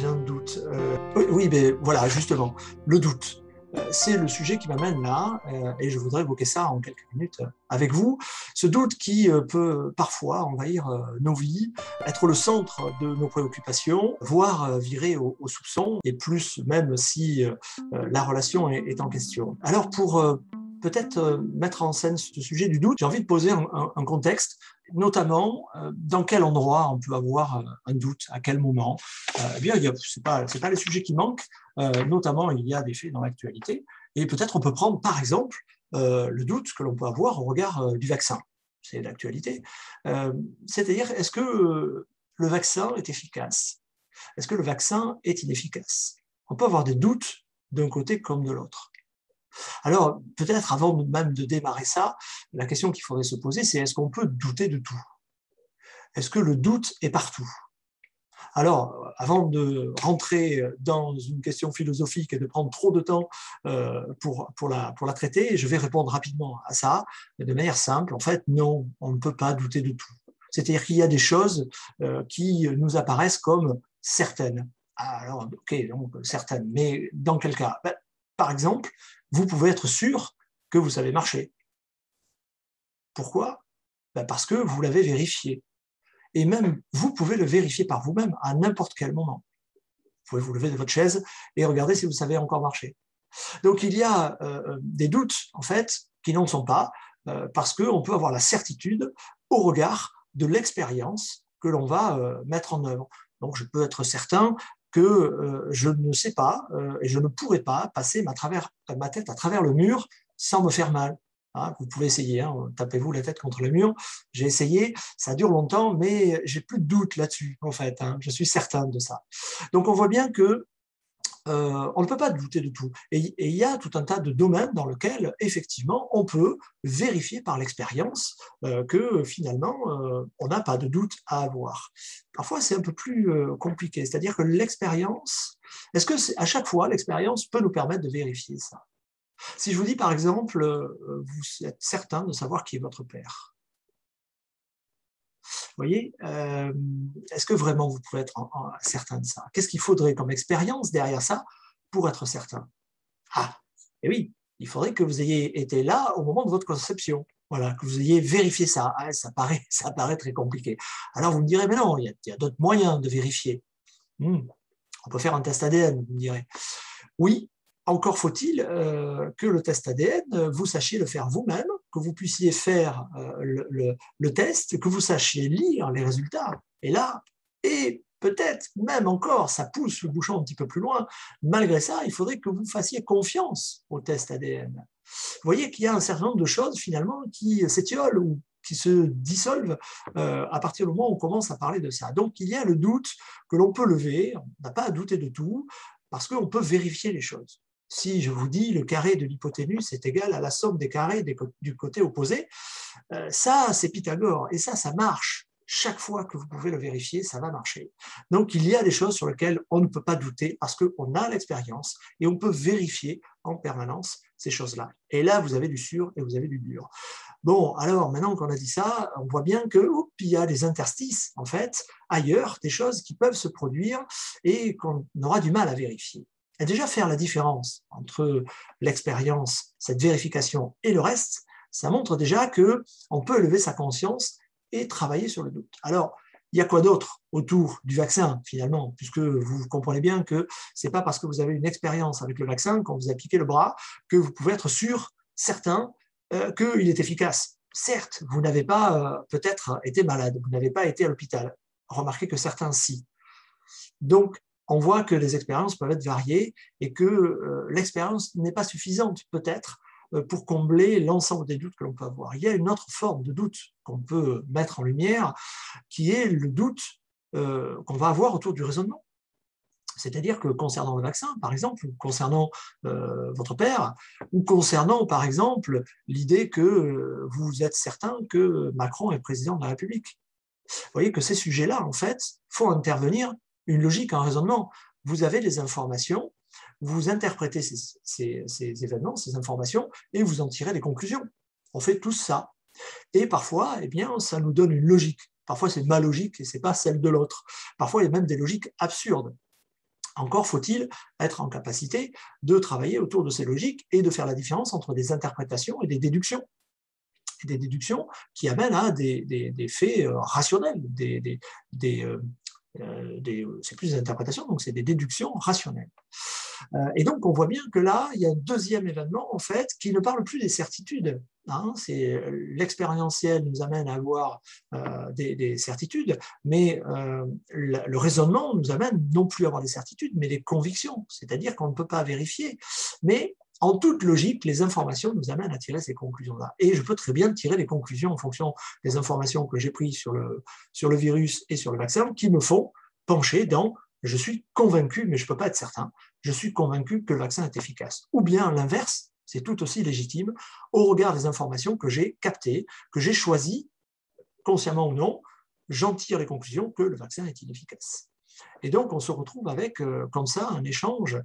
j'ai un doute. Oui, mais voilà, justement, le doute. C'est le sujet qui m'amène là, et je voudrais évoquer ça en quelques minutes avec vous. Ce doute qui peut parfois envahir nos vies, être le centre de nos préoccupations, voire virer au soupçon, et plus même si la relation est en question. Alors pour peut-être mettre en scène ce sujet du doute, j'ai envie de poser un contexte, notamment dans quel endroit on peut avoir un doute, à quel moment. Eh bien, c'est pas les sujets qui manquent, notamment il y a des faits dans l'actualité, et peut-être on peut prendre par exemple le doute que l'on peut avoir au regard du vaccin. C'est l'actualité. C'est-à-dire, est-ce que le vaccin est efficace? Est-ce que le vaccin est inefficace? On peut avoir des doutes d'un côté comme de l'autre. Alors, peut-être avant même de démarrer ça, la question qu'il faudrait se poser, c'est est-ce qu'on peut douter de tout? Est-ce que le doute est partout? Alors, avant de rentrer dans une question philosophique et de prendre trop de temps pour la traiter, je vais répondre rapidement à ça, de manière simple. En fait, non, on ne peut pas douter de tout. C'est-à-dire qu'il y a des choses qui nous apparaissent comme certaines. Alors, ok, donc certaines, mais dans quel cas? Par exemple, vous pouvez être sûr que vous savez marcher. Pourquoi? Parce que vous l'avez vérifié. Et même, vous pouvez le vérifier par vous-même à n'importe quel moment. Vous pouvez vous lever de votre chaise et regarder si vous savez encore marcher. Donc, il y a des doutes, en fait, qui n'en sont pas, parce qu'on peut avoir la certitude au regard de l'expérience que l'on va mettre en œuvre. Donc, je peux être certain que je ne sais pas et je ne pourrai pas passer ma tête à travers le mur sans me faire mal. Hein, vous pouvez essayer, hein, tapez-vous la tête contre le mur. J'ai essayé, ça dure longtemps, mais j'ai plus de doute là-dessus, en fait. Hein, je suis certain de ça. Donc, on voit bien que on ne peut pas douter de tout. Et il y a tout un tas de domaines dans lesquels, effectivement, on peut vérifier par l'expérience que finalement, on n'a pas de doute à avoir. Parfois, c'est un peu plus compliqué. C'est-à-dire que l'expérience, est-ce que à chaque fois, l'expérience peut nous permettre de vérifier ça? Si je vous dis, par exemple, vous êtes certain de savoir qui est votre père. Vous voyez, est-ce que vraiment vous pouvez être certain de ça? Qu'est-ce qu'il faudrait comme expérience derrière ça pour être certain? Ah, et oui, il faudrait que vous ayez été là au moment de votre conception. Voilà, que vous ayez vérifié ça. Ah, ça paraît très compliqué. Alors vous me direz, mais non, il y a d'autres moyens de vérifier. On peut faire un test ADN, vous me direz. Oui, encore faut-il que le test ADN, vous sachiez le faire vous-même, que vous puissiez faire le test, que vous sachiez lire les résultats. Et là, et peut-être même encore, ça pousse le bouchon un petit peu plus loin, malgré ça, il faudrait que vous fassiez confiance au test ADN. Vous voyez qu'il y a un certain nombre de choses finalement qui s'étiolent ou qui se dissolvent à partir du moment où on commence à parler de ça. Donc il y a le doute que l'on peut lever, on n'a pas à douter de tout, parce qu'on peut vérifier les choses. Si je vous dis le carré de l'hypoténuse est égal à la somme des carrés du côté opposé, ça c'est Pythagore, et ça marche. Chaque fois que vous pouvez le vérifier, ça va marcher. Donc il y a des choses sur lesquelles on ne peut pas douter parce qu'on a l'expérience et on peut vérifier en permanence ces choses-là. Et là, vous avez du sûr et vous avez du dur. Bon, alors maintenant qu'on a dit ça, on voit bien que il y a des interstices, en fait, ailleurs, des choses qui peuvent se produire et qu'on aura du mal à vérifier. Et déjà, faire la différence entre l'expérience, cette vérification et le reste, ça montre déjà qu'on peut élever sa conscience et travailler sur le doute. Alors, il y a quoi d'autre autour du vaccin, finalement, puisque vous comprenez bien que ce n'est pas parce que vous avez une expérience avec le vaccin, quand vous a piqué le bras, que vous pouvez être sûr, certain, qu'il est efficace. Certes, vous n'avez pas peut-être été malade, vous n'avez pas été à l'hôpital. Remarquez que certains si. Donc, on voit que les expériences peuvent être variées et que l'expérience n'est pas suffisante, peut-être, pour combler l'ensemble des doutes que l'on peut avoir. Il y a une autre forme de doute qu'on peut mettre en lumière, qui est le doute qu'on va avoir autour du raisonnement. C'est-à-dire que concernant le vaccin, par exemple, ou concernant votre père, ou concernant, par exemple, l'idée que vous êtes certain que Macron est président de la République. Vous voyez que ces sujets-là, en fait, font intervenir une logique, un raisonnement. Vous avez des informations, vous interprétez ces événements, ces informations, et vous en tirez des conclusions. On fait tout ça. Et parfois, eh bien, ça nous donne une logique. Parfois, c'est ma logique et ce n'est pas celle de l'autre. Parfois, il y a même des logiques absurdes. Encore faut-il être en capacité de travailler autour de ces logiques et de faire la différence entre des interprétations et des déductions. Et des déductions qui amènent à des faits rationnels, c'est plus des interprétations, donc c'est des déductions rationnelles. Et donc, on voit bien que là, il y a un deuxième événement, en fait, qui ne parle plus des certitudes. C'est l'expérientiel nous amène à avoir des certitudes, mais le raisonnement nous amène non plus à avoir des certitudes, mais des convictions. C'est-à-dire qu'on ne peut pas vérifier. Mais en toute logique, les informations nous amènent à tirer ces conclusions-là. Et je peux très bien tirer des conclusions en fonction des informations que j'ai prises sur le virus et sur le vaccin qui me font pencher dans « je suis convaincu, mais je ne peux pas être certain », je suis convaincu que le vaccin est efficace. Ou bien l'inverse, c'est tout aussi légitime, au regard des informations que j'ai captées, que j'ai choisies, consciemment ou non, j'en tire les conclusions que le vaccin est inefficace. Et donc, on se retrouve avec, comme ça, un échange,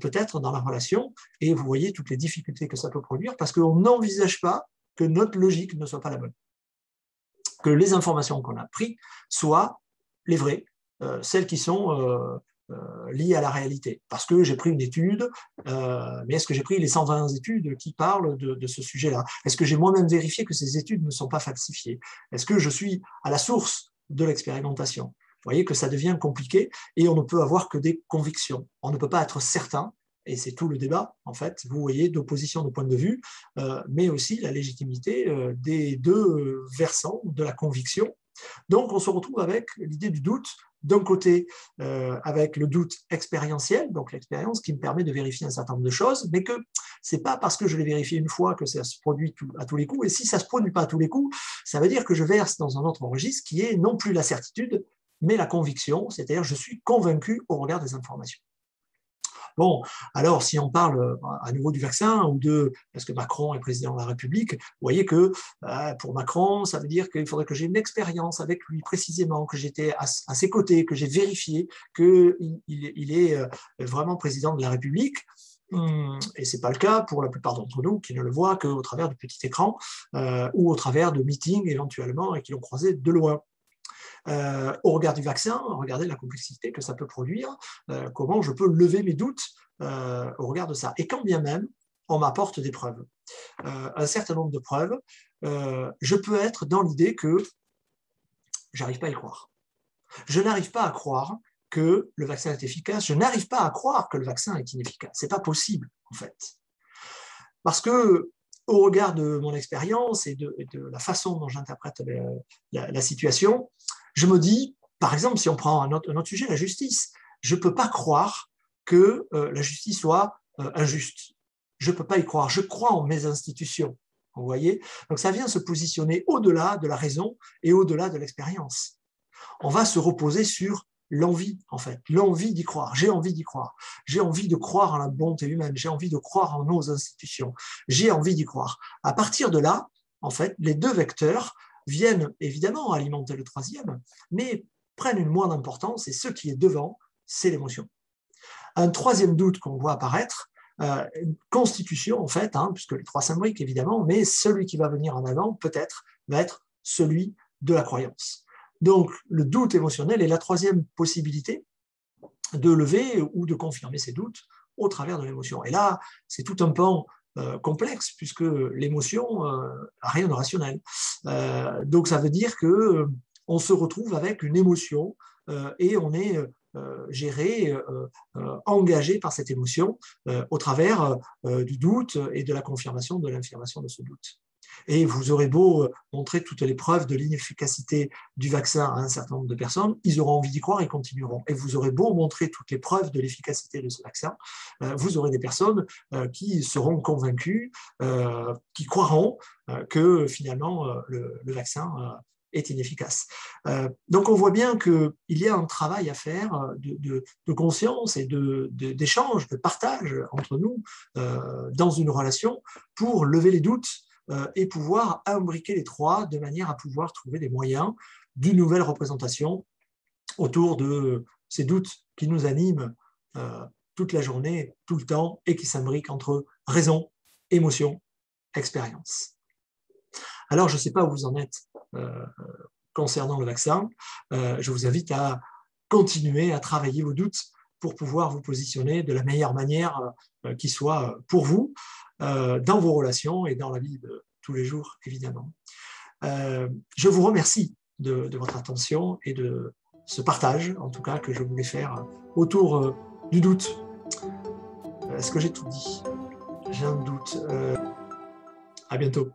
peut-être dans la relation, et vous voyez toutes les difficultés que ça peut produire, parce qu'on n'envisage pas que notre logique ne soit pas la bonne. Que les informations qu'on a prises soient les vraies, celles qui sont liées à la réalité. Parce que j'ai pris une étude, mais est-ce que j'ai pris les 120 études qui parlent de ce sujet-là? Est-ce que j'ai moi-même vérifié que ces études ne sont pas falsifiées? Est-ce que je suis à la source de l'expérimentation? Vous voyez que ça devient compliqué et on ne peut avoir que des convictions. On ne peut pas être certain, et c'est tout le débat, en fait, vous voyez, d'opposition de point de vue, mais aussi la légitimité des deux versants de la conviction. Donc, on se retrouve avec l'idée du doute, d'un côté, avec le doute expérientiel, donc l'expérience qui me permet de vérifier un certain nombre de choses, mais que ce n'est pas parce que je l'ai vérifié une fois que ça se produit à tous les coups, et si ça ne se produit pas à tous les coups, ça veut dire que je verse dans un autre registre qui est non plus la certitude, mais la conviction, c'est-à-dire je suis convaincu au regard des informations. Bon, alors si on parle à nouveau du vaccin ou parce que Macron est président de la République, vous voyez que pour Macron, ça veut dire qu'il faudrait que j'ai une expérience avec lui précisément, que j'étais à ses côtés, que j'ai vérifié qu'il est vraiment président de la République. Et ce n'est pas le cas pour la plupart d'entre nous qui ne le voient qu'au travers du petit écran ou au travers de meetings éventuellement et qui l'ont croisé de loin. Au regard du vaccin, regardez la complexité que ça peut produire, comment je peux lever mes doutes au regard de ça. Et quand bien même, on m'apporte des preuves, un certain nombre de preuves, je peux être dans l'idée que j'arrive pas à y croire. Je n'arrive pas à croire que le vaccin est efficace, je n'arrive pas à croire que le vaccin est inefficace. C'est pas possible, en fait. Parce que, au regard de mon expérience et de la façon dont j'interprète la situation, je me dis, par exemple, si on prend un autre sujet, la justice, je ne peux pas croire que la justice soit injuste. Je ne peux pas y croire. Je crois en mes institutions. Vous voyez? Donc ça vient se positionner au-delà de la raison et au-delà de l'expérience. On va se reposer sur l'envie, en fait, l'envie d'y croire. J'ai envie d'y croire. J'ai envie de croire en la bonté humaine. J'ai envie de croire en nos institutions. J'ai envie d'y croire. À partir de là, en fait, les deux vecteurs viennent évidemment alimenter le troisième, mais prennent une moindre importance et ce qui est devant, c'est l'émotion. Un troisième doute qu'on voit apparaître, une constitution en fait, puisque les trois s'imbriquent évidemment, mais celui qui va venir en avant peut-être va être celui de la croyance. Donc le doute émotionnel est la troisième possibilité de lever ou de confirmer ces doutes au travers de l'émotion. Et là, c'est tout un pan complexe, puisque l'émotion n'a rien de rationnel. Donc ça veut dire qu'on se retrouve avec une émotion et on est géré, engagé par cette émotion au travers du doute et de la confirmation de l'infirmation de ce doute. Et vous aurez beau montrer toutes les preuves de l'inefficacité du vaccin à un certain nombre de personnes, ils auront envie d'y croire et continueront. Et vous aurez beau montrer toutes les preuves de l'efficacité de ce vaccin, vous aurez des personnes qui seront convaincues, qui croiront que finalement le vaccin est inefficace. Donc on voit bien qu'il y a un travail à faire de conscience et d'échange, de partage entre nous dans une relation pour lever les doutes et pouvoir imbriquer les trois de manière à pouvoir trouver des moyens d'une nouvelle représentation autour de ces doutes qui nous animent toute la journée, tout le temps, et qui s'imbriquent entre raison, émotion, expérience. Alors, je ne sais pas où vous en êtes concernant le vaccin. Je vous invite à continuer à travailler vos doutes pour pouvoir vous positionner de la meilleure manière qui soit pour vous, dans vos relations et dans la vie de tous les jours, évidemment. Je vous remercie de votre attention et de ce partage, en tout cas, que je voulais faire autour du doute. Est-ce que j'ai tout dit? J'ai un doute. À bientôt.